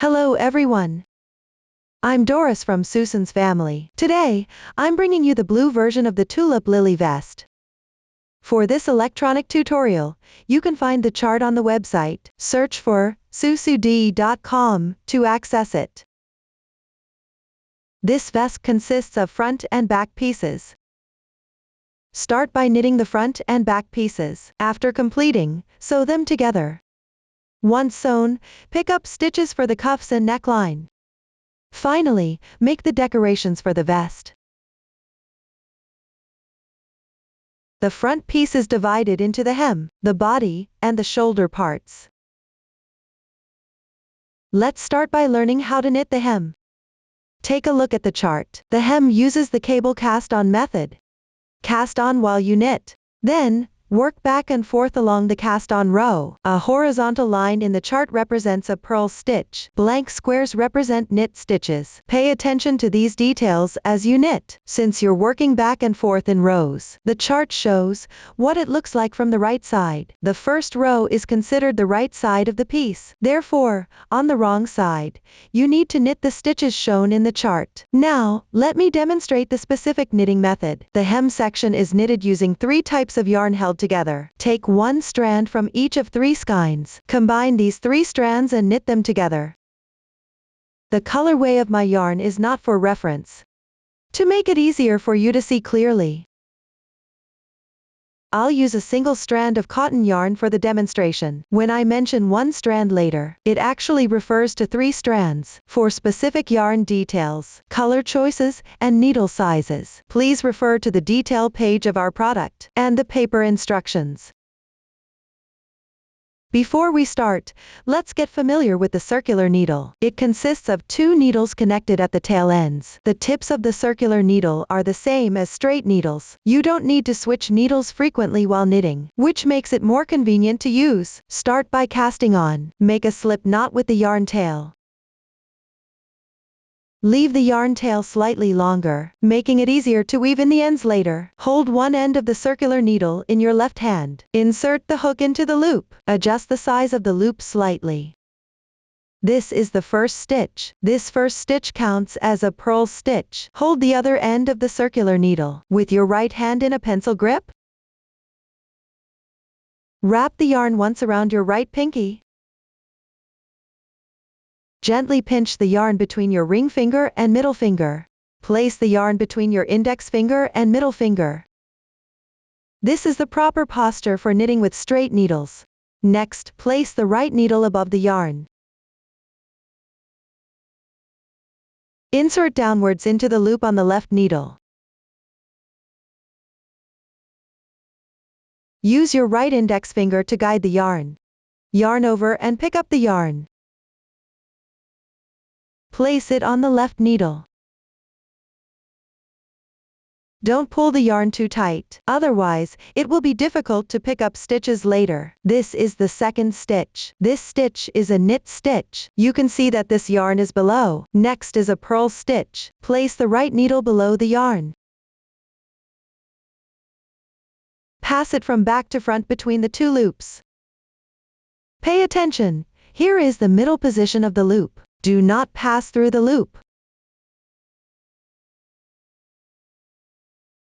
Hello everyone. I'm Doris from Susan's family. Today, I'm bringing you the blue version of the Tulip Lily vest. For this electronic tutorial, you can find the chart on the website. Search for susud.com to access it. This vest consists of front and back pieces. Start by knitting the front and back pieces. After completing, sew them together. Once sewn, pick up stitches for the cuffs and neckline. Finally, make the decorations for the vest. The front piece is divided into the hem, the body, and the shoulder parts. Let's start by learning how to knit the hem. Take a look at the chart. The hem uses the cable cast-on method. Cast on while you knit. Then, work back and forth along the cast-on row. A horizontal line in the chart represents a purl stitch. Blank squares represent knit stitches. Pay attention to these details as you knit, since you're working back and forth in rows. The chart shows what it looks like from the right side. The first row is considered the right side of the piece. Therefore, on the wrong side, you need to knit the stitches shown in the chart. Now, let me demonstrate the specific knitting method. The hem section is knitted using 3 types of yarn held together. Take 1 strand from each of 3 skeins. Combine these 3 strands and knit them together. The colorway of my yarn is not for reference. To make it easier for you to see clearly, I'll use a single strand of cotton yarn for the demonstration. When I mention 1 strand later, it actually refers to 3 strands. For specific yarn details, color choices, and needle sizes, please refer to the detail page of our product and the paper instructions. Before we start, let's get familiar with the circular needle. It consists of 2 needles connected at the tail ends. The tips of the circular needle are the same as straight needles. You don't need to switch needles frequently while knitting, which makes it more convenient to use. Start by casting on. Make a slip knot with the yarn tail. Leave the yarn tail slightly longer, making it easier to weave in the ends later. Hold one end of the circular needle in your left hand. Insert the hook into the loop. Adjust the size of the loop slightly. This is the first stitch. This first stitch counts as a purl stitch. Hold the other end of the circular needle with your right hand in a pencil grip. Wrap the yarn once around your right pinky. Gently pinch the yarn between your ring finger and middle finger. Place the yarn between your index finger and middle finger. This is the proper posture for knitting with straight needles. Next, place the right needle above the yarn. Insert downwards into the loop on the left needle. Use your right index finger to guide the yarn. Yarn over and pick up the yarn. Place it on the left needle. Don't pull the yarn too tight, otherwise, it will be difficult to pick up stitches later. This is the second stitch. This stitch is a knit stitch. You can see that this yarn is below. Next is a purl stitch. Place the right needle below the yarn. Pass it from back to front between the 2 loops. Pay attention. Here is the middle position of the loop. Do not pass through the loop.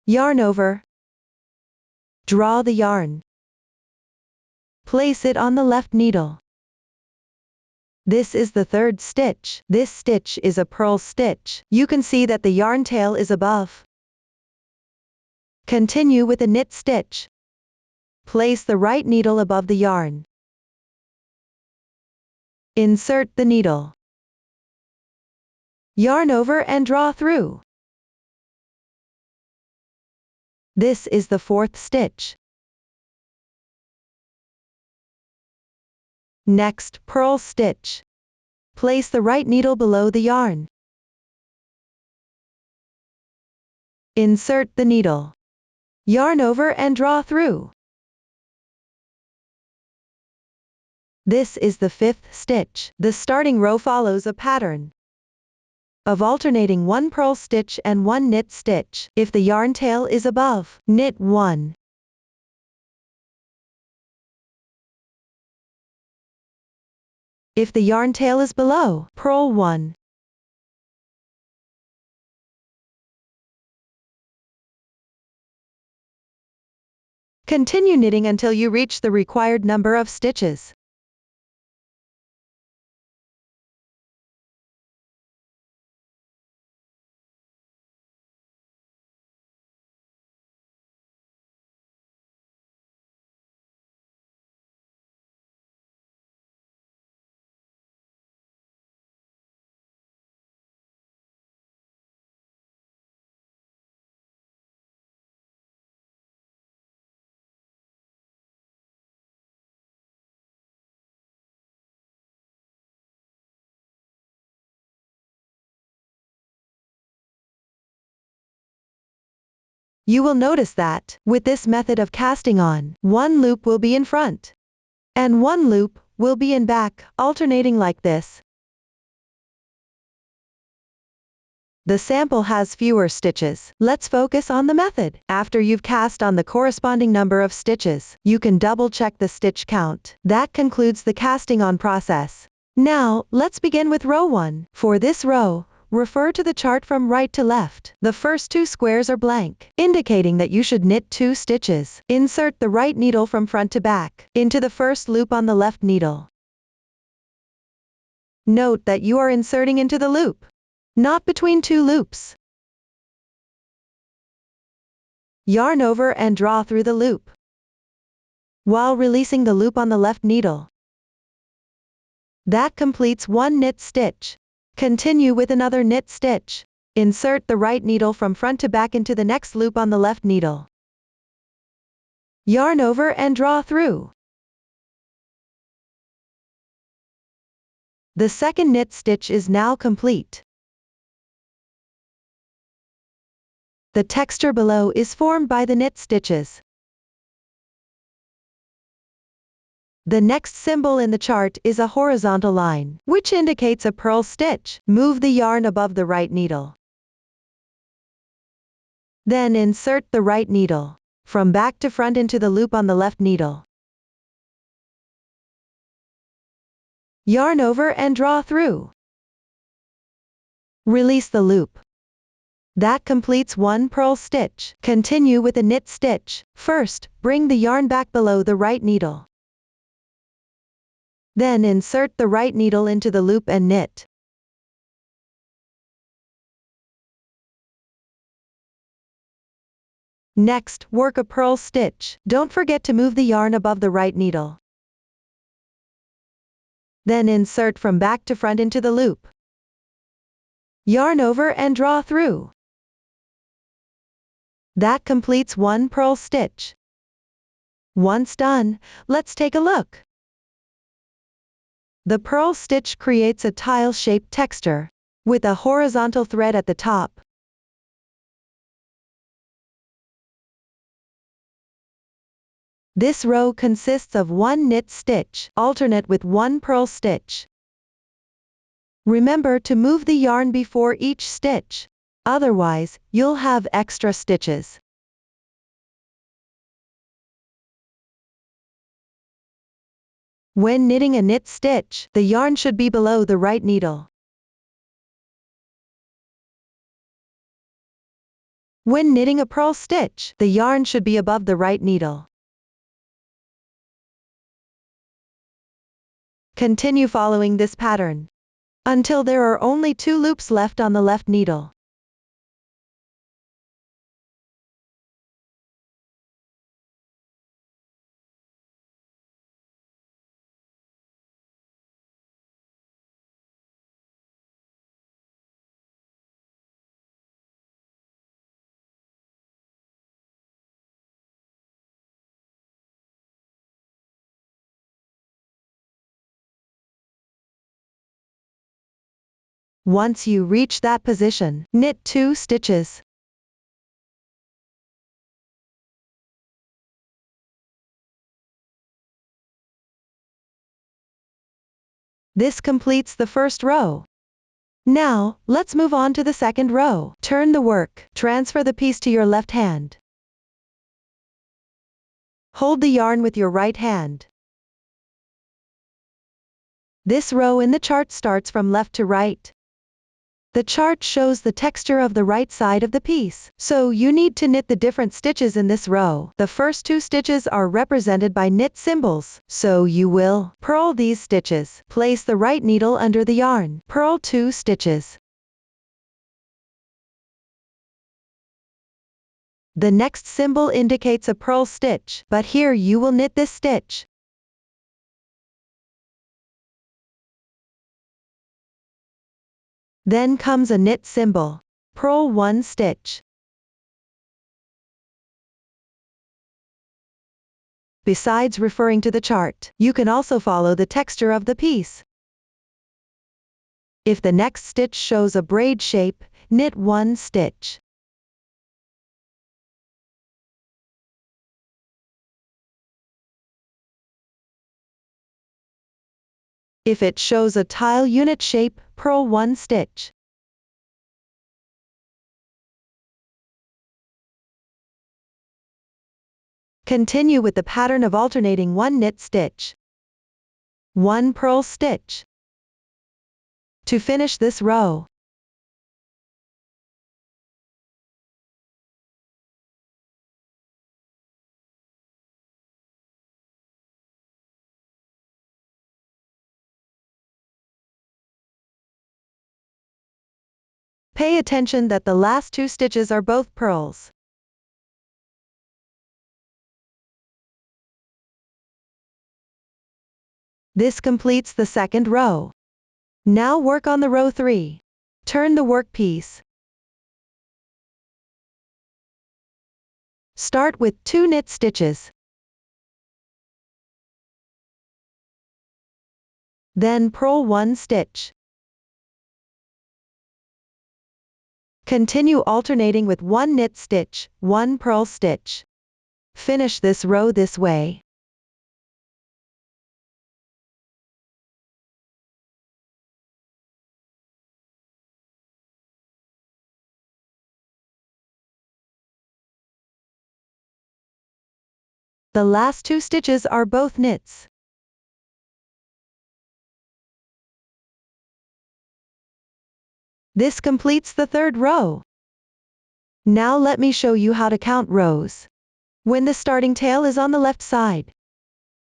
Yarn over. Draw the yarn. Place it on the left needle. This is the third stitch. This stitch is a purl stitch. You can see that the yarn tail is above. Continue with a knit stitch. Place the right needle above the yarn. Insert the needle. Yarn over and draw through. This is the 4th stitch. Next, purl stitch. Place the right needle below the yarn. Insert the needle. Yarn over and draw through. This is the 5th stitch. The starting row follows a pattern of alternating 1 purl stitch and 1 knit stitch. If the yarn tail is above, knit 1. If the yarn tail is below, purl 1. Continue knitting until you reach the required number of stitches. You will notice that, with this method of casting on, one loop will be in front, and one loop will be in back, alternating like this. The sample has fewer stitches. Let's focus on the method. After you've cast on the corresponding number of stitches, you can double check the stitch count. That concludes the casting on process. Now, let's begin with row 1. For this row, refer to the chart from right to left. The first 2 squares are blank, indicating that you should knit 2 stitches. Insert the right needle from front to back into the first loop on the left needle. Note that you are inserting into the loop, not between 2 loops. Yarn over and draw through the loop, while releasing the loop on the left needle. That completes 1 knit stitch. Continue with another knit stitch. Insert the right needle from front to back into the next loop on the left needle. Yarn over and draw through. The second knit stitch is now complete. The texture below is formed by the knit stitches. The next symbol in the chart is a horizontal line, which indicates a purl stitch. Move the yarn above the right needle. Then insert the right needle from back to front into the loop on the left needle. Yarn over and draw through. Release the loop. That completes 1 purl stitch. Continue with a knit stitch. First, bring the yarn back below the right needle. Then insert the right needle into the loop and knit. Next, work a purl stitch. Don't forget to move the yarn above the right needle. Then insert from back to front into the loop. Yarn over and draw through. That completes 1 purl stitch. Once done, let's take a look. The purl stitch creates a tile-shaped texture, with a horizontal thread at the top. This row consists of 1 knit stitch, alternate with 1 purl stitch. Remember to move the yarn before each stitch, otherwise, you'll have extra stitches. When knitting a knit stitch, the yarn should be below the right needle. When knitting a purl stitch, the yarn should be above the right needle. Continue following this pattern until there are only 2 loops left on the left needle. Once you reach that position, knit 2 stitches. This completes the first row. Now, let's move on to the second row. Turn the work. Transfer the piece to your left hand. Hold the yarn with your right hand. This row in the chart starts from left to right. The chart shows the texture of the right side of the piece, so you need to knit the different stitches in this row. The first 2 stitches are represented by knit symbols, so you will purl these stitches. Place the right needle under the yarn. Purl 2 stitches. The next symbol indicates a purl stitch, but here you will knit this stitch. Then comes a knit symbol. Purl 1 stitch. Besides referring to the chart, you can also follow the texture of the piece. If the next stitch shows a braid shape, knit 1 stitch. If it shows a tile unit shape, purl 1 stitch. Continue with the pattern of alternating 1 knit stitch, 1 purl stitch. To finish this row, pay attention that the last 2 stitches are both purls. This completes the second row. Now work on the row 3. Turn the workpiece. Start with 2 knit stitches. Then purl 1 stitch. Continue alternating with 1 knit stitch, 1 purl stitch. Finish this row this way. The last 2 stitches are both knits. This completes the third row. Now let me show you how to count rows. When the starting tail is on the left side,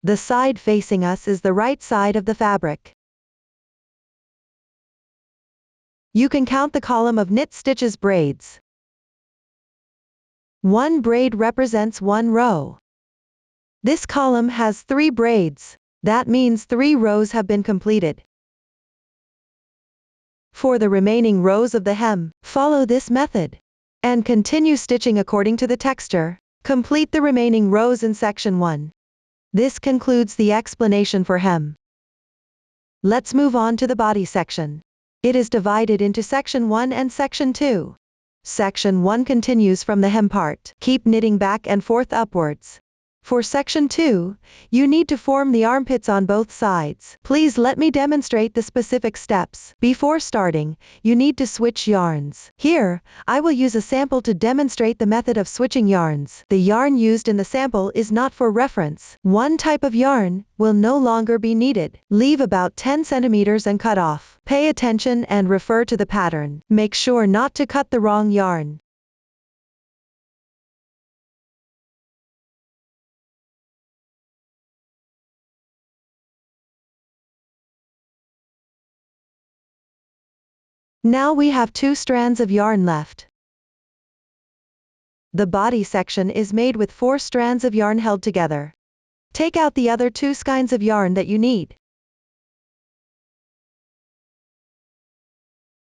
the side facing us is the right side of the fabric. You can count the column of knit stitches braids. 1 braid represents 1 row. This column has 3 braids. That means 3 rows have been completed. For the remaining rows of the hem, follow this method. And continue stitching according to the texture. Complete the remaining rows in section 1. This concludes the explanation for hem. Let's move on to the body section. It is divided into section 1 and section 2. Section 1 continues from the hem part. Keep knitting back and forth upwards. For section 2, you need to form the armpits on both sides. Please let me demonstrate the specific steps. Before starting, you need to switch yarns. Here, I will use a sample to demonstrate the method of switching yarns. The yarn used in the sample is not for reference. One type of yarn will no longer be needed. Leave about 10 centimeters and cut off. Pay attention and refer to the pattern. Make sure not to cut the wrong yarn. Now we have 2 strands of yarn left. The body section is made with 4 strands of yarn held together. Take out the other 2 skeins of yarn that you need.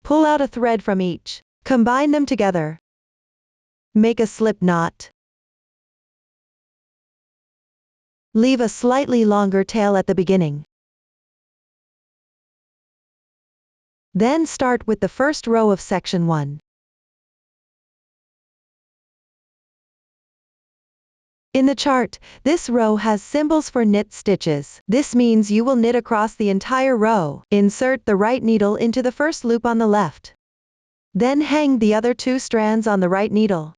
Pull out a thread from each. Combine them together. Make a slip knot. Leave a slightly longer tail at the beginning. Then start with the first row of section 1. In the chart, this row has symbols for knit stitches. This means you will knit across the entire row. Insert the right needle into the first loop on the left. Then hang the other 2 strands on the right needle.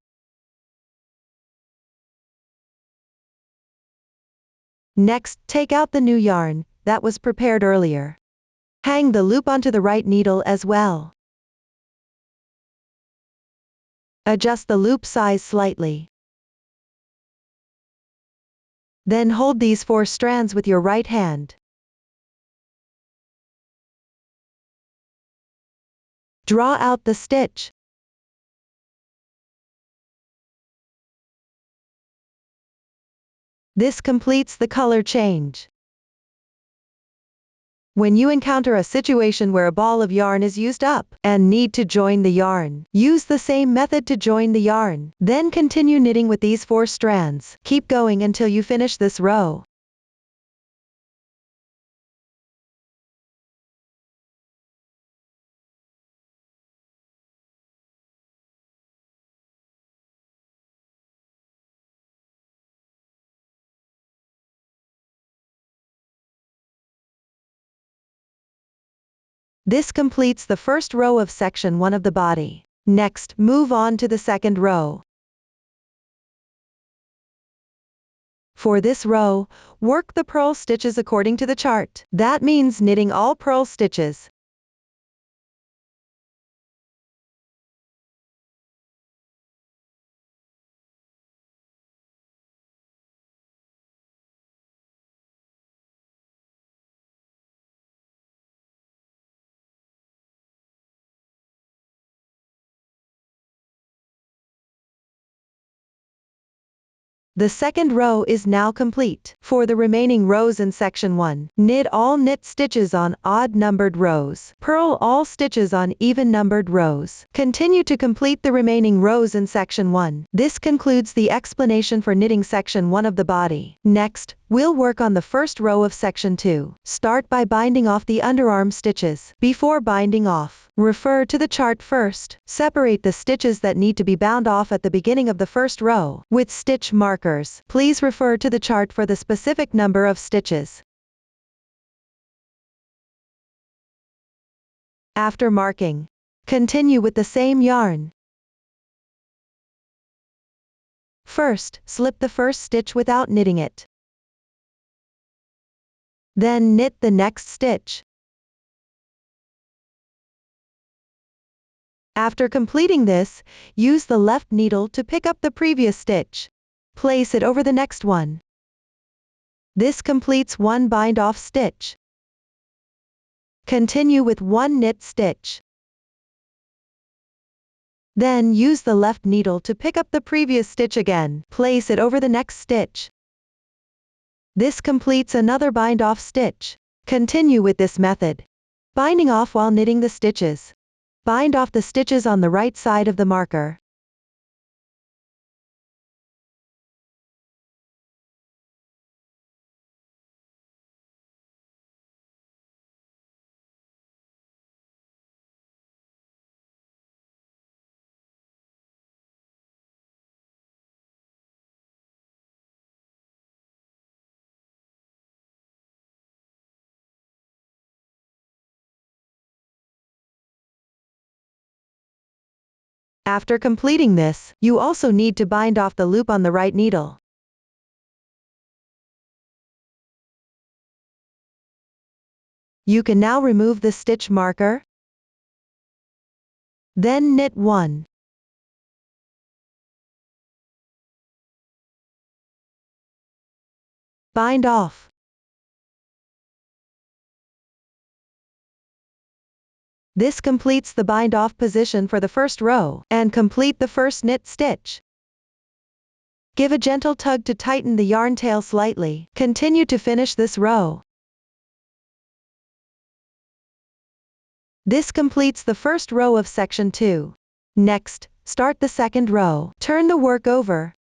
Next, take out the new yarn that was prepared earlier. Hang the loop onto the right needle as well. Adjust the loop size slightly. Then hold these 4 strands with your right hand. Draw out the stitch. This completes the color change. When you encounter a situation where a ball of yarn is used up and need to join the yarn, use the same method to join the yarn. Then continue knitting with these 4 strands. Keep going until you finish this row. This completes the first row of section 1 of the body. Next, move on to the second row. For this row, work the purl stitches according to the chart. That means knitting all purl stitches. The second row is now complete. For the remaining rows in section 1, knit all knit stitches on odd numbered rows. Purl all stitches on even numbered rows. Continue to complete the remaining rows in section 1. This concludes the explanation for knitting section 1 of the body. Next, we'll work on the first row of section 2. Start by binding off the underarm stitches. Before binding off, refer to the chart first. Separate the stitches that need to be bound off at the beginning of the first row with stitch markers. Please refer to the chart for the specific number of stitches. After marking, continue with the same yarn. First, slip the first stitch without knitting it. Then knit the next stitch. After completing this, use the left needle to pick up the previous stitch. Place it over the next one. This completes one bind-off stitch. Continue with one knit stitch. Then use the left needle to pick up the previous stitch again. Place it over the next stitch. This completes another bind-off stitch. Continue with this method. Binding off while knitting the stitches. Bind off the stitches on the right side of the marker. After completing this, you also need to bind off the loop on the right needle. You can now remove the stitch marker. Then knit 1. Bind off. This completes the bind off position for the first row, and complete the first knit stitch. Give a gentle tug to tighten the yarn tail slightly. Continue to finish this row. This completes the first row of section 2. Next, start the second row. Turn the work over.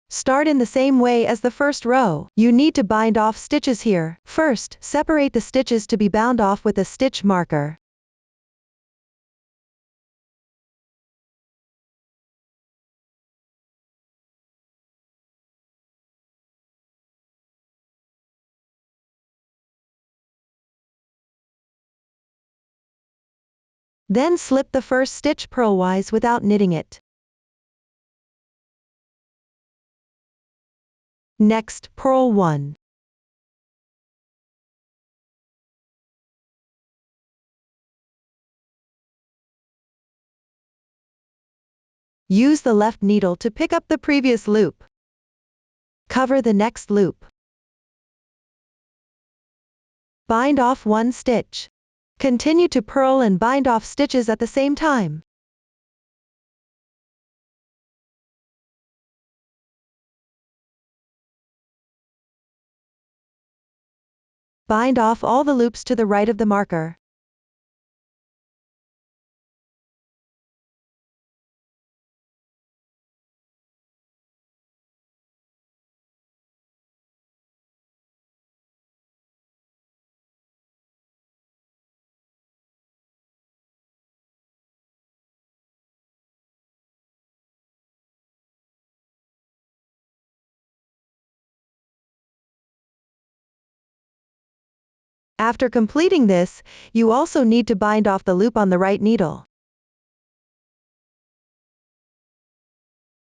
Start in the same way as the first row. You need to bind off stitches here. First, separate the stitches to be bound off with a stitch marker. Then slip the first stitch purlwise without knitting it. Next, purl 1. Use the left needle to pick up the previous loop. Cover the next loop. Bind off one stitch. Continue to purl and bind off stitches at the same time. Bind off all the loops to the right of the marker. After completing this, you also need to bind off the loop on the right needle.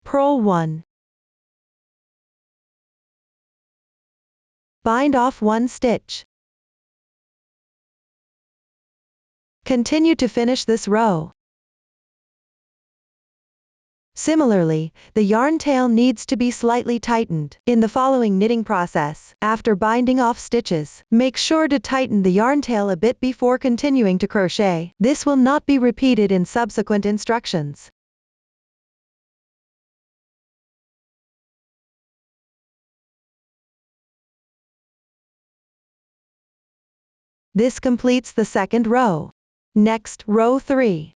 Purl 1. Bind off one stitch. Continue to finish this row. Similarly, the yarn tail needs to be slightly tightened. In the following knitting process, after binding off stitches, make sure to tighten the yarn tail a bit before continuing to crochet. This will not be repeated in subsequent instructions. This completes the second row. Next, row 3.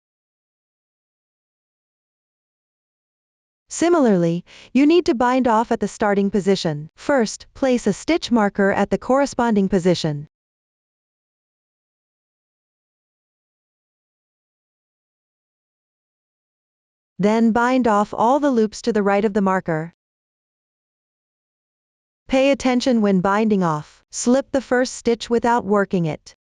Similarly, you need to bind off at the starting position. First, place a stitch marker at the corresponding position. Then bind off all the loops to the right of the marker. Pay attention when binding off. Slip the first stitch without working it.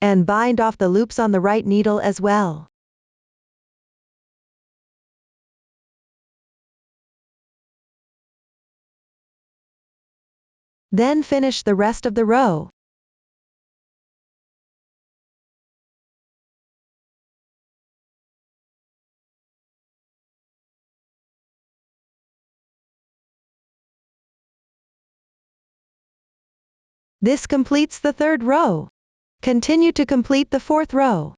And bind off the loops on the right needle as well. Then finish the rest of the row. This completes the third row. Continue to complete the fourth row.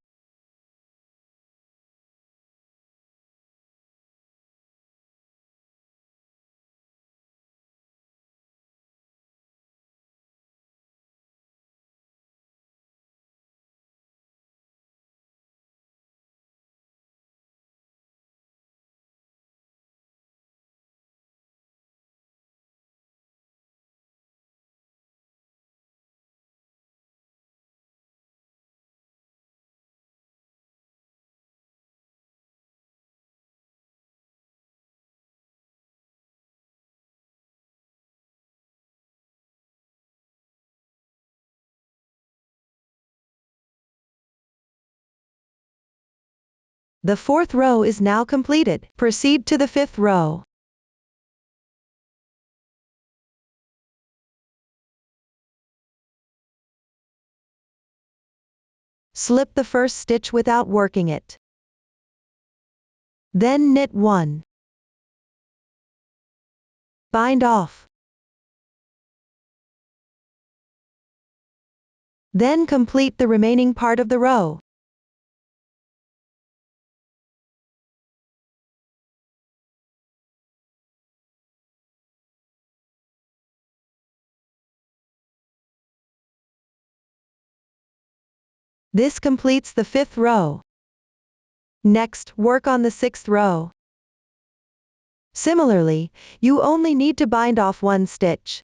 The fourth row is now completed. Proceed to the fifth row. Slip the first stitch without working it. Then knit 1. Bind off. Then complete the remaining part of the row. This completes the fifth row. Next, work on the sixth row. Similarly, you only need to bind off one stitch.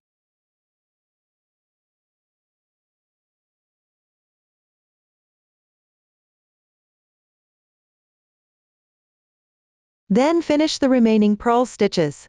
Then finish the remaining purl stitches.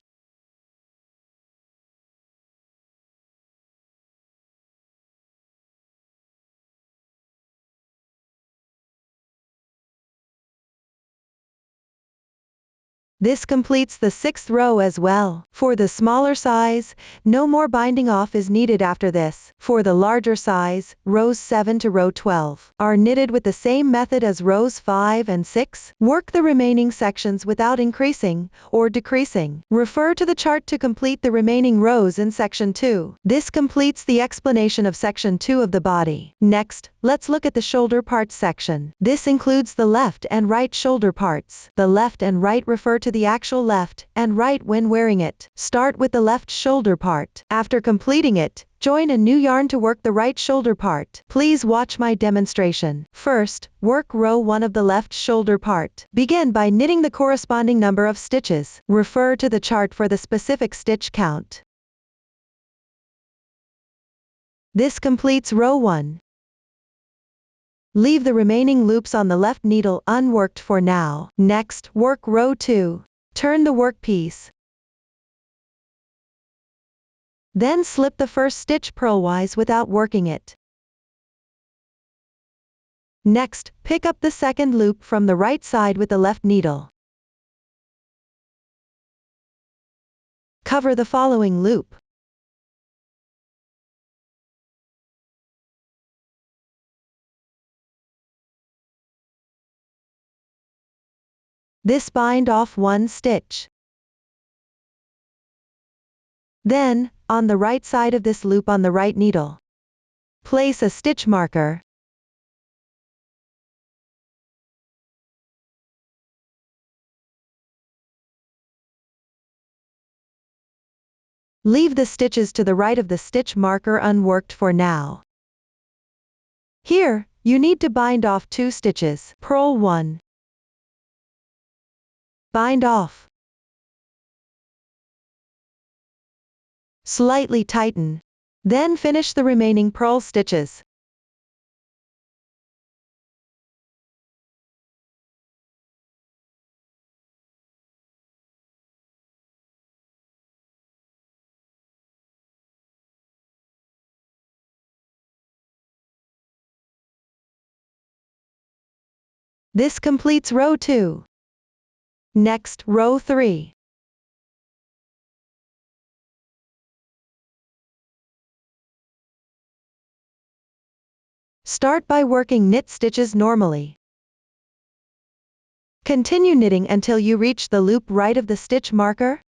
This completes the 6th row as well. For the smaller size, no more binding off is needed after this. For the larger size, rows 7 to row 12 are knitted with the same method as rows 5 and 6. Work the remaining sections without increasing or decreasing. Refer to the chart to complete the remaining rows in section 2. This completes the explanation of section 2 of the body. Next, let's look at the shoulder parts section. This includes the left and right shoulder parts. The left and right refer to the actual left and right when wearing it. Start with the left shoulder part. After completing it, join a new yarn to work the right shoulder part. Please watch my demonstration. First, work row 1 of the left shoulder part. Begin by knitting the corresponding number of stitches. Refer to the chart for the specific stitch count. This completes row 1. Leave the remaining loops on the left needle unworked for now. Next, work row 2. Turn the workpiece. Then slip the first stitch purlwise without working it. Next, pick up the second loop from the right side with the left needle. Cover the following loop. This bind off 1 stitch. Then, on the right side of this loop on the right needle, place a stitch marker. Leave the stitches to the right of the stitch marker unworked for now. Here, you need to bind off 2 stitches. Purl 1. Bind off. Slightly tighten. Then finish the remaining purl stitches. This completes row 2. Next, row 3. Start by working knit stitches normally. Continue knitting until you reach the loop right of the stitch marker.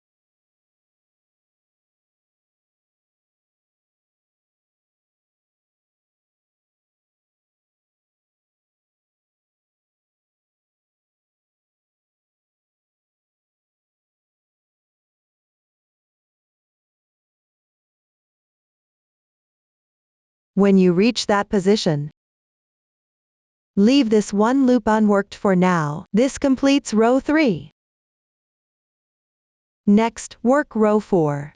When you reach that position, leave this 1 loop unworked for now. This completes row 3. Next, work row 4.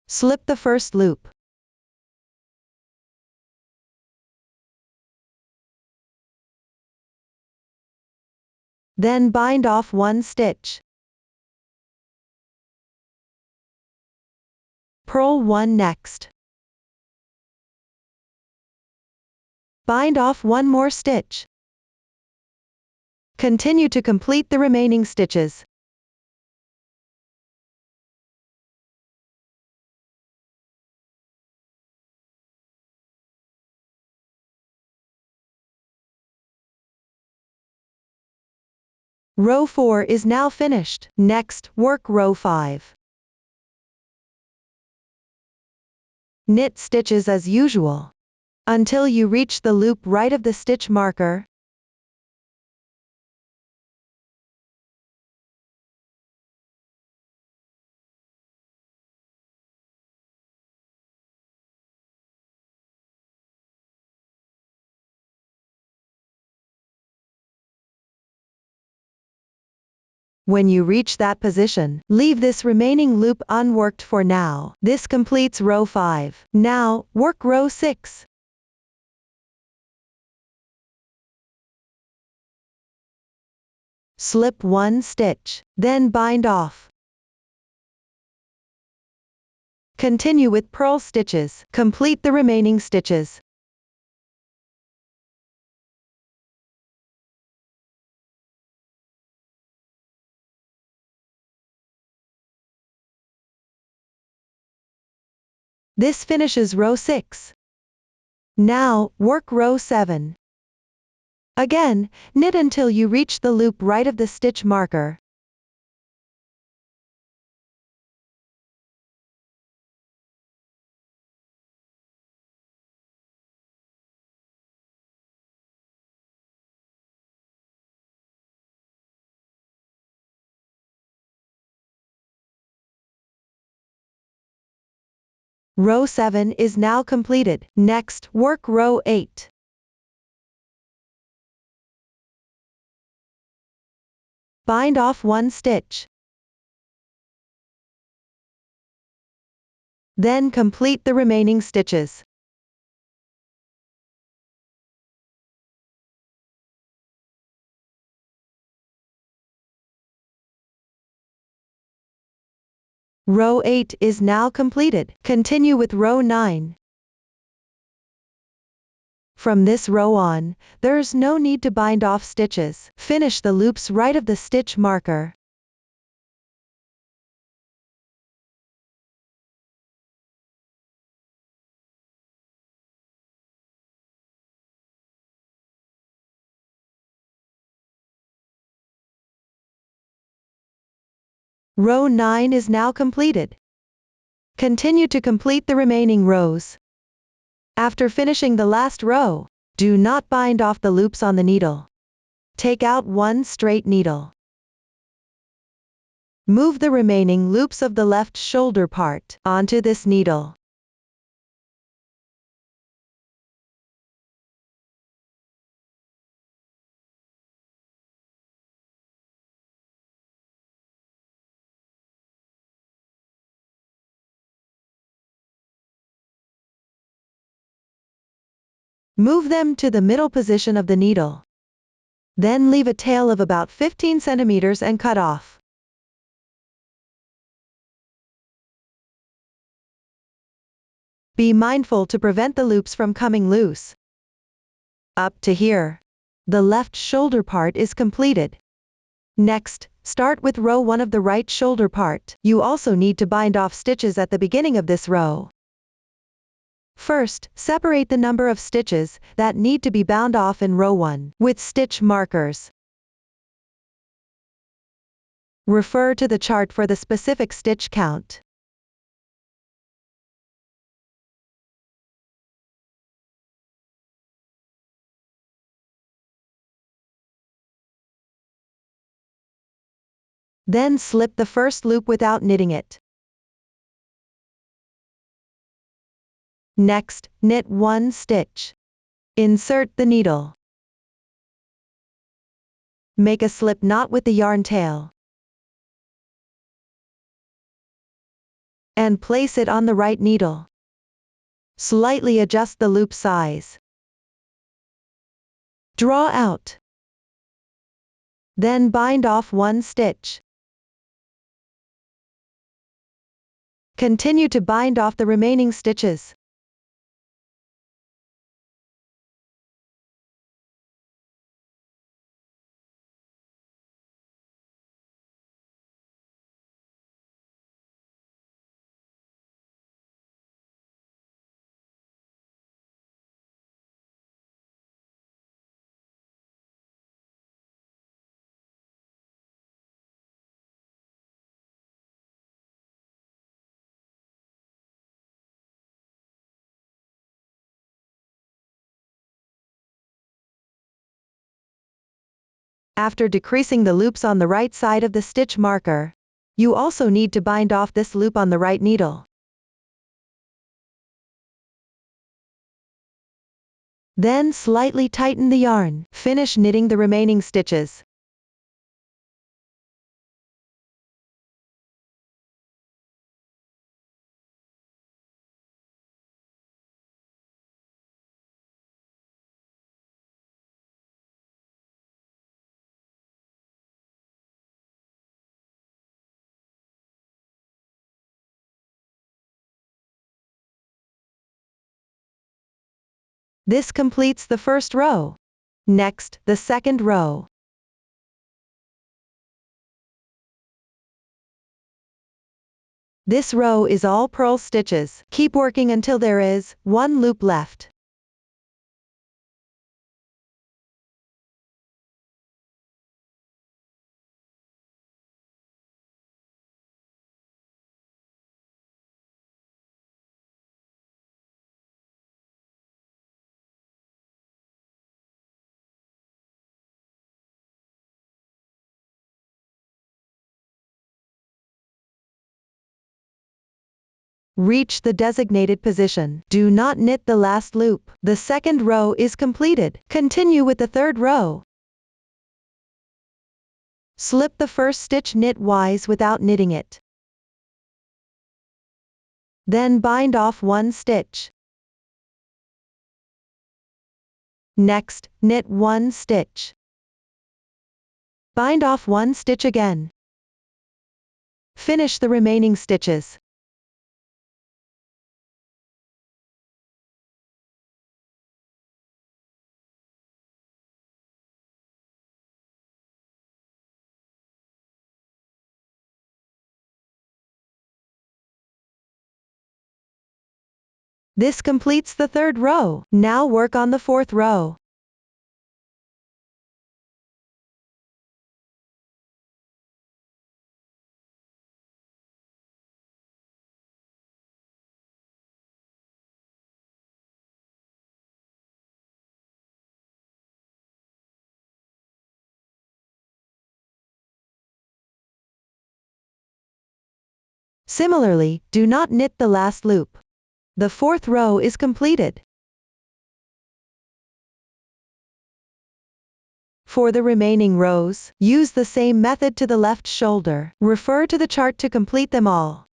Slip the first loop. Then bind off 1 stitch. Purl 1 next. Bind off 1 more stitch. Continue to complete the remaining stitches. Row 4 is now finished. Next, work row 5. Knit stitches as usual until you reach the loop right of the stitch marker. When you reach that position, leave this remaining loop unworked for now. This completes row 5. Now, work row 6. Slip 1 stitch, then bind off. Continue with purl stitches. Complete the remaining stitches. This finishes row 6. Now, work row 7. Again, knit until you reach the loop right of the stitch marker. Row 7 is now completed. Next, work row 8. Bind off one stitch. Then complete the remaining stitches. Row 8 is now completed. Continue with row 9. From this row on, there's no need to bind off stitches. Finish the loops right of the stitch marker. Row 9 is now completed. Continue to complete the remaining rows. After finishing the last row, do not bind off the loops on the needle. Take out one straight needle. Move the remaining loops of the left shoulder part onto this needle. Move them to the middle position of the needle. Then leave a tail of about 15 centimeters and cut off. Be mindful to prevent the loops from coming loose. Up to here, the left shoulder part is completed. Next, start with row 1 of the right shoulder part. You also need to bind off stitches at the beginning of this row. First, separate the number of stitches that need to be bound off in row 1 with stitch markers. Refer to the chart for the specific stitch count. Then slip the first loop without knitting it. Next, knit one stitch. Insert the needle. Make a slip knot with the yarn tail. And place it on the right needle. Slightly adjust the loop size. Draw out. Then bind off one stitch. Continue to bind off the remaining stitches. After decreasing the loops on the right side of the stitch marker, you also need to bind off this loop on the right needle. Then slightly tighten the yarn. Finish knitting the remaining stitches. This completes the first row. Next, the second row. This row is all purl stitches. Keep working until there is one loop left. Reach the designated position. Do not knit the last loop. The second row is completed. Continue with the third row. Slip the first stitch knitwise without knitting it. Then bind off one stitch. Next, knit one stitch. Bind off one stitch again. Finish the remaining stitches. This completes the third row. Now work on the fourth row. Similarly, do not knit the last loop. The fourth row is completed. For the remaining rows, use the same method to the left shoulder. Refer to the chart to complete them all.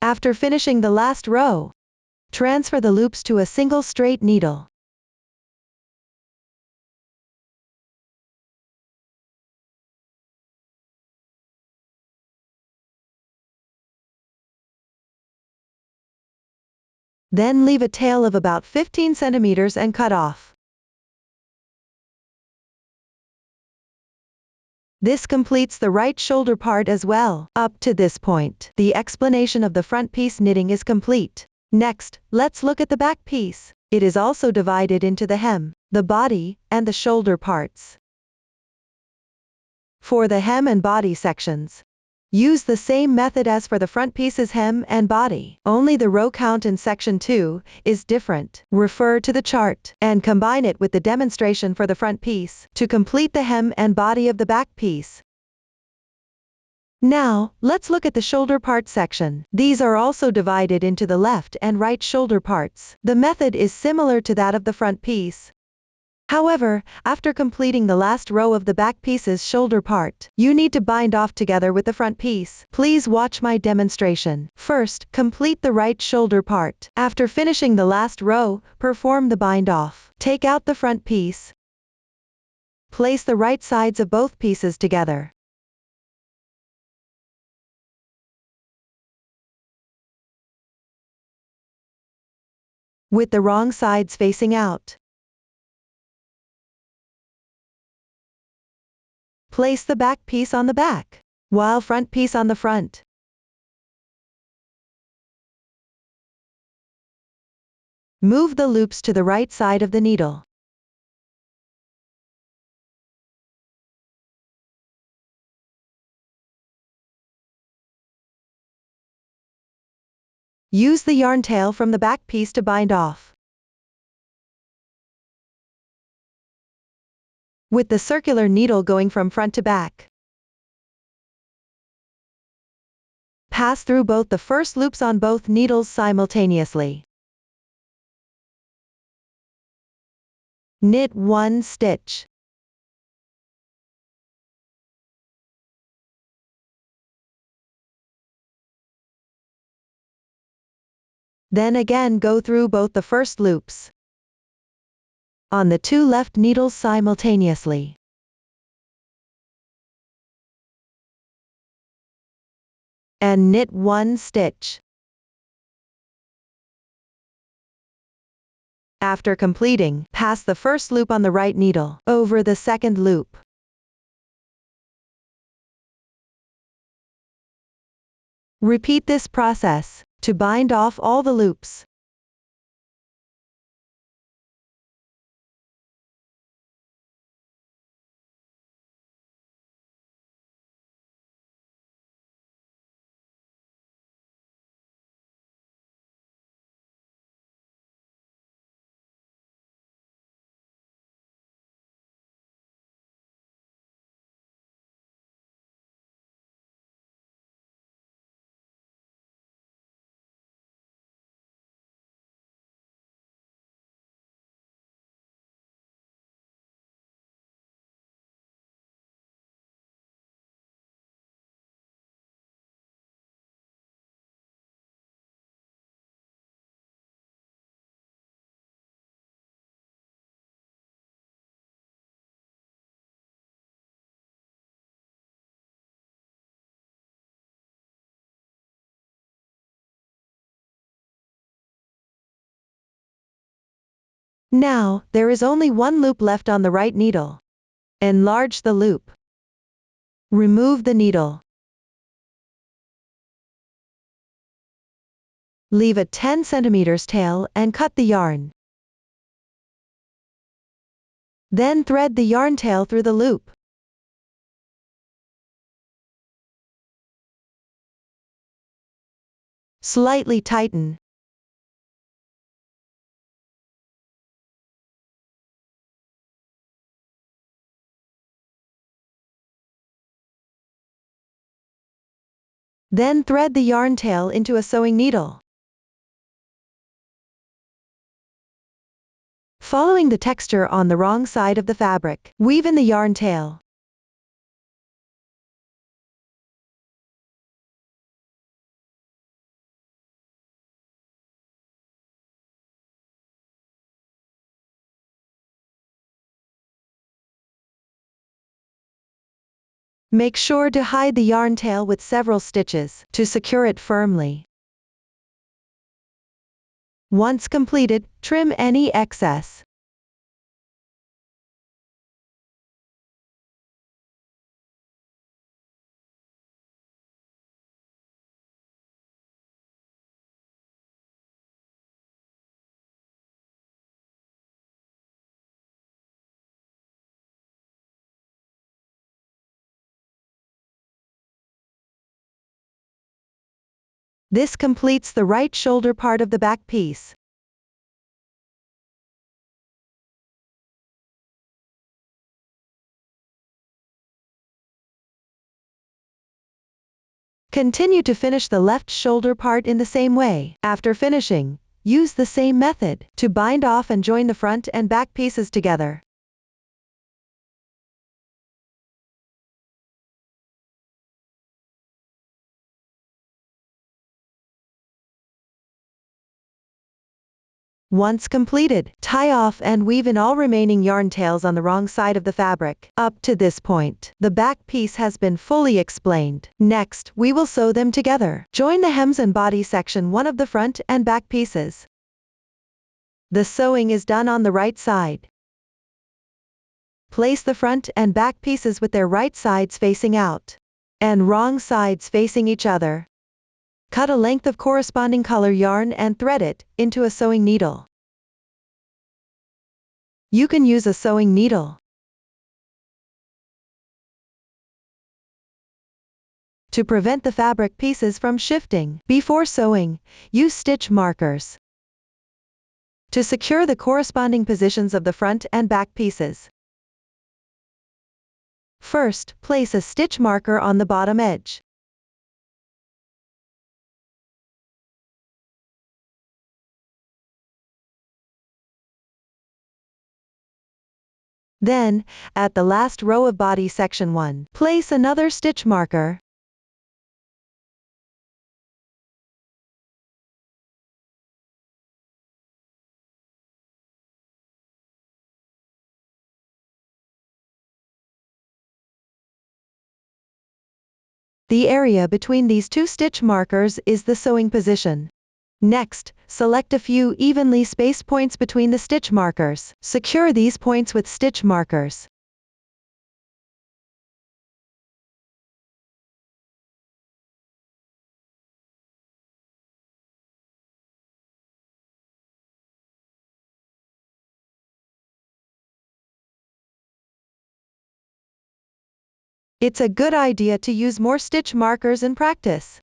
After finishing the last row, transfer the loops to a single straight needle. Then leave a tail of about 15 centimeters and cut off. This completes the right shoulder part as well. Up to this point, the explanation of the front piece knitting is complete. Next, let's look at the back piece. It is also divided into the hem, the body, and the shoulder parts. For the hem and body sections, use the same method as for the front piece's hem and body. Only the row count in section 2 is different. Refer to the chart and combine it with the demonstration for the front piece to complete the hem and body of the back piece. Now, let's look at the shoulder part section. These are also divided into the left and right shoulder parts. The method is similar to that of the front piece. However, after completing the last row of the back piece's shoulder part, you need to bind off together with the front piece. Please watch my demonstration. First, complete the right shoulder part. After finishing the last row, perform the bind off. Take out the front piece. Place the right sides of both pieces together. With the wrong sides facing out. Place the back piece on the back, while front piece on the front. Move the loops to the right side of the needle. Use the yarn tail from the back piece to bind off. With the circular needle going from front to back. Pass through both the first loops on both needles simultaneously. Knit one stitch. Then again go through both the first loops on the two left needles simultaneously. And knit one stitch. After completing, pass the first loop on the right needle over the second loop. Repeat this process to bind off all the loops. Now, there is only one loop left on the right needle. Enlarge the loop. Remove the needle. Leave a 10 cm tail and cut the yarn. Then thread the yarn tail through the loop. Slightly tighten. Then thread the yarn tail into a sewing needle. Following the texture on the wrong side of the fabric, weave in the yarn tail. Make sure to hide the yarn tail with several stitches to secure it firmly. Once completed, trim any excess. This completes the right shoulder part of the back piece. Continue to finish the left shoulder part in the same way. After finishing, use the same method to bind off and join the front and back pieces together. Once completed, tie off and weave in all remaining yarn tails on the wrong side of the fabric. Up to this point, the back piece has been fully explained. Next, we will sew them together. Join the hems and body section one of the front and back pieces. The sewing is done on the right side. Place the front and back pieces with their right sides facing out and wrong sides facing each other. Cut a length of corresponding color yarn and thread it into a sewing needle. You can use a sewing needle. To prevent the fabric pieces from shifting before sewing, use stitch markers to secure the corresponding positions of the front and back pieces. First, place a stitch marker on the bottom edge. Then, at the last row of body section 1, place another stitch marker. The area between these two stitch markers is the sewing position. Next, select a few evenly spaced points between the stitch markers. Secure these points with stitch markers. It's a good idea to use more stitch markers in practice.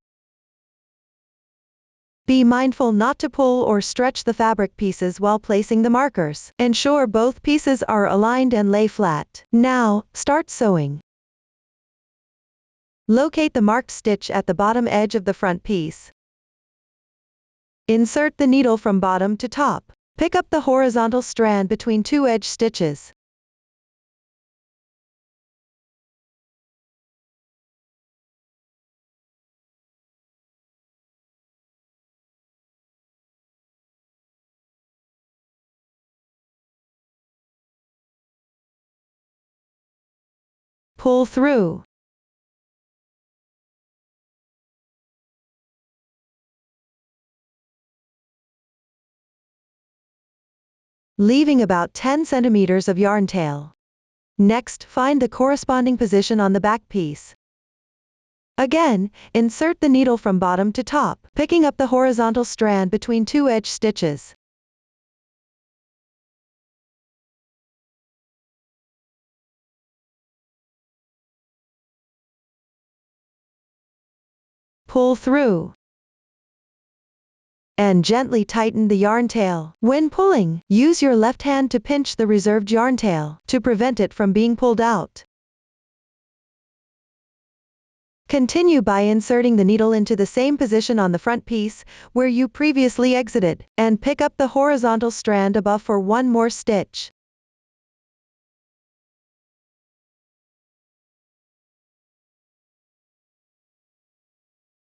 Be mindful not to pull or stretch the fabric pieces while placing the markers. Ensure both pieces are aligned and lay flat. Now, start sewing. Locate the marked stitch at the bottom edge of the front piece. Insert the needle from bottom to top. Pick up the horizontal strand between two edge stitches. Pull through. Leaving about 10 centimeters of yarn tail. Next, find the corresponding position on the back piece. Again, insert the needle from bottom to top, picking up the horizontal strand between two edge stitches. Pull through. And gently tighten the yarn tail. When pulling, use your left hand to pinch the reserved yarn tail, to prevent it from being pulled out. Continue by inserting the needle into the same position on the front piece, where you previously exited, and pick up the horizontal strand above for one more stitch.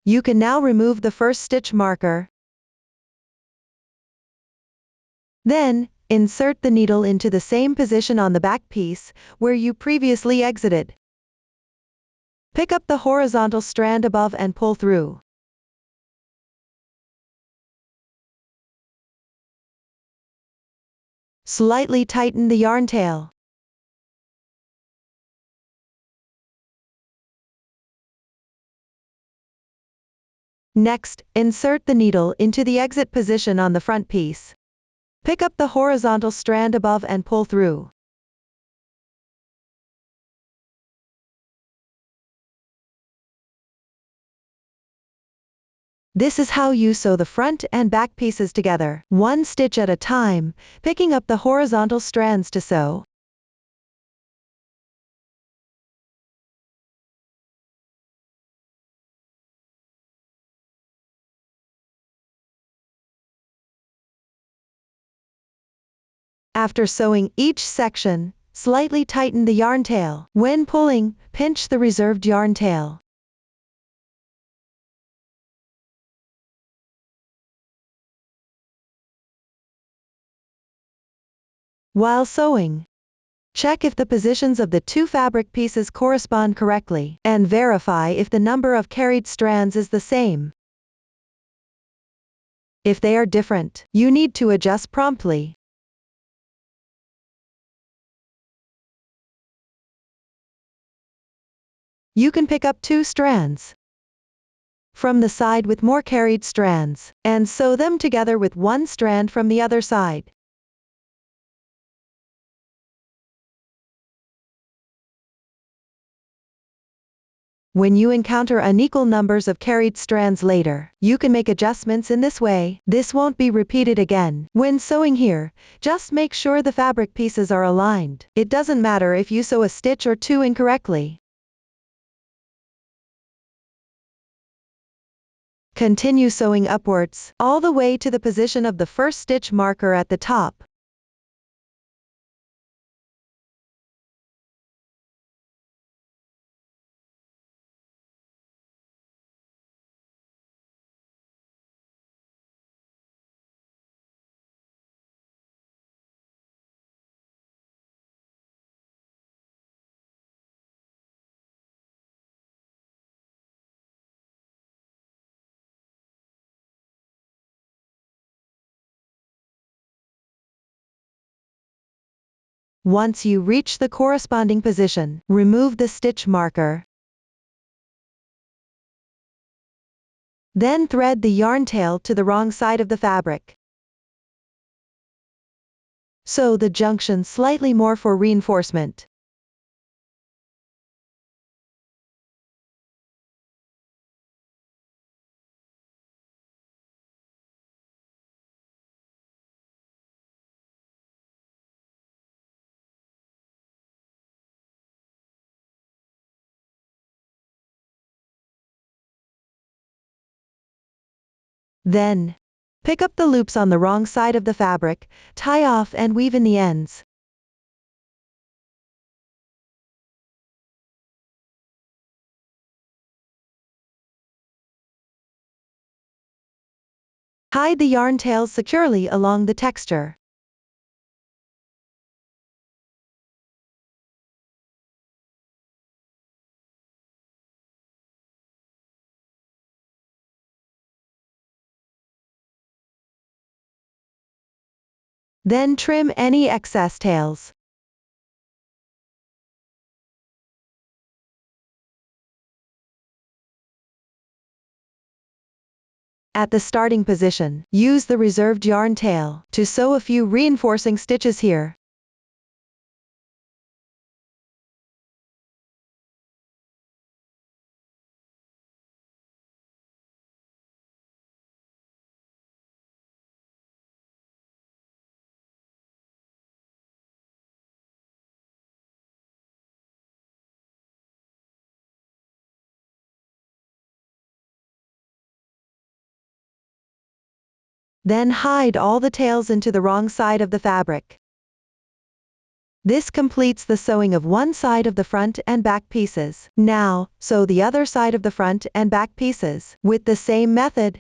You can now remove the first stitch marker. Then, insert the needle into the same position on the back piece, where you previously exited. Pick up the horizontal strand above and pull through. Slightly tighten the yarn tail. Next, insert the needle into the exit position on the front piece. Pick up the horizontal strand above and pull through. This is how you sew the front and back pieces together, one stitch at a time, picking up the horizontal strands to sew. After sewing each section, slightly tighten the yarn tail. When pulling, pinch the reserved yarn tail. While sewing, check if the positions of the two fabric pieces correspond correctly, and verify if the number of carried strands is the same. If they are different, you need to adjust promptly. You can pick up two strands from the side with more carried strands, and sew them together with one strand from the other side. When you encounter unequal numbers of carried strands later, you can make adjustments in this way. This won't be repeated again. When sewing here, just make sure the fabric pieces are aligned. It doesn't matter if you sew a stitch or two incorrectly. Continue sewing upwards, all the way to the position of the first stitch marker at the top. Once you reach the corresponding position, remove the stitch marker. Then thread the yarn tail to the wrong side of the fabric. Sew the junction slightly more for reinforcement. Then, pick up the loops on the wrong side of the fabric, tie off and weave in the ends. Hide the yarn tails securely along the texture. Then trim any excess tails. At the starting position, use the reserved yarn tail to sew a few reinforcing stitches here. Then hide all the tails into the wrong side of the fabric. This completes the sewing of one side of the front and back pieces. Now, sew the other side of the front and back pieces with the same method.